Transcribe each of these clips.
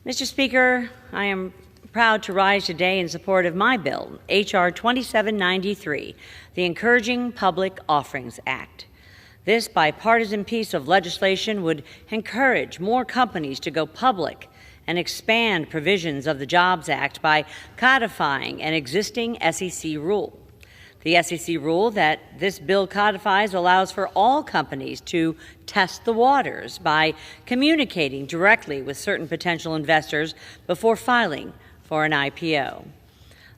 Mr. Speaker, I am proud to rise today in support of my bill, H.R. 2793, the Encouraging Public Offerings Act. This bipartisan piece of legislation would encourage more companies to go public and expand provisions of the Jobs Act by codifying an existing SEC rule. The SEC rule that this bill codifies allows for all companies to test the waters by communicating directly with certain potential investors before filing for an IPO.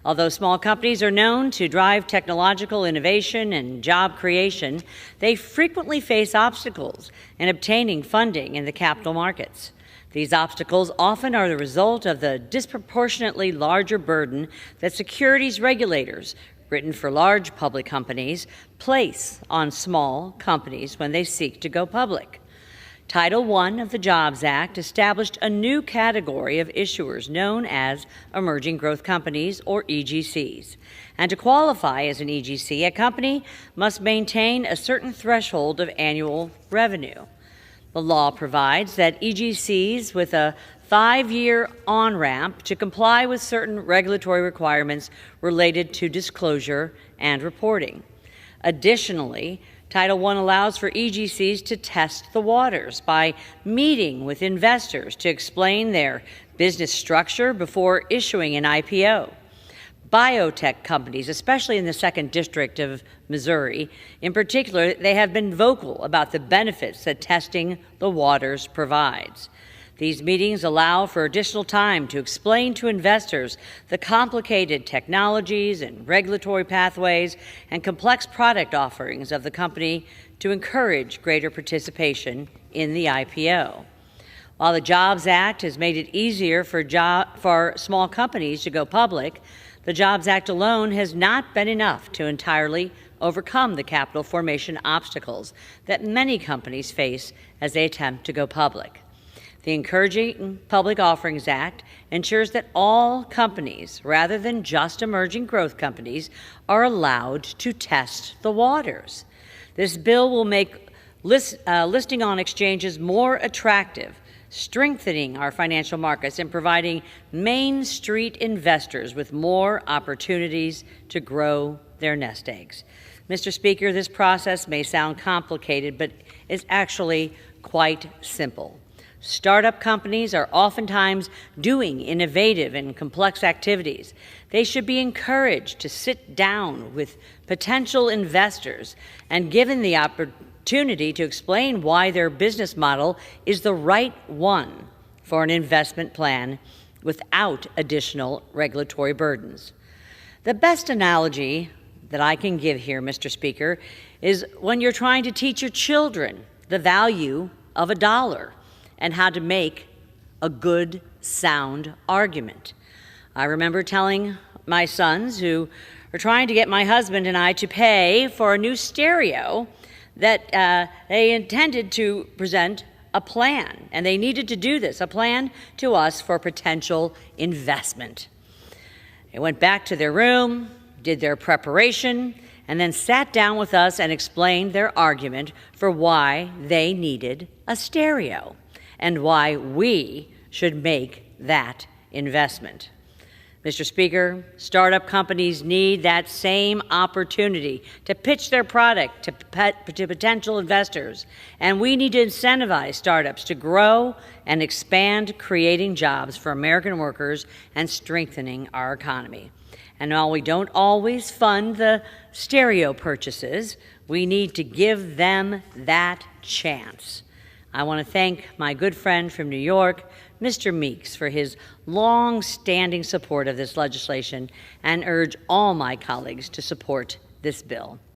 Although small companies are known to drive technological innovation and job creation, they frequently face obstacles in obtaining funding in the capital markets. These obstacles often are the result of the disproportionately larger burden that securities regulators, written for large public companies, place on small companies when they seek to go public. Title I of the Jobs Act established a new category of issuers known as Emerging Growth Companies, or EGCs. And to qualify as an EGC, a company must maintain a certain threshold of annual revenue. The law provides that EGCs with a 5-year on-ramp to comply with certain regulatory requirements related to disclosure and reporting. Additionally, Title I allows for EGCs to test the waters by meeting with investors to explain their business structure before issuing an IPO. Biotech companies, especially in the 2nd District of Missouri, in particular, they have been vocal about the benefits that testing the waters provides. These meetings allow for additional time to explain to investors the complicated technologies and regulatory pathways and complex product offerings of the company to encourage greater participation in the IPO. While the Jobs Act has made it easier for small companies to go public, the Jobs Act alone has not been enough to entirely overcome the capital formation obstacles that many companies face as they attempt to go public. The Encouraging Public Offerings Act ensures that all companies, rather than just emerging growth companies, are allowed to test the waters. This bill will make listing on exchanges more attractive, strengthening our financial markets and providing Main Street investors with more opportunities to grow their nest eggs. Mr. Speaker, this process may sound complicated, but is actually quite simple. Startup companies are oftentimes doing innovative and complex activities. They should be encouraged to sit down with potential investors and given the opportunity to explain why their business model is the right one for an investment plan without additional regulatory burdens. The best analogy that I can give here, Mr. Speaker, is when you're trying to teach your children the value of $1 and how to make a good, sound argument. I remember telling my sons, who are trying to get my husband and I to pay for a new stereo, that they intended to present a plan, and they needed to do this, a plan to us for potential investment. They went back to their room, did their preparation, and then sat down with us and explained their argument for why they needed a stereo and why we should make that investment. Mr. Speaker, startup companies need that same opportunity to pitch their product to potential investors, and we need to incentivize startups to grow and expand, creating jobs for American workers and strengthening our economy. And while we don't always fund the stereo purchases, we need to give them that chance. I want to thank my good friend from New York, Mr. Meeks, for his long-standing support of this legislation and urge all my colleagues to support this bill.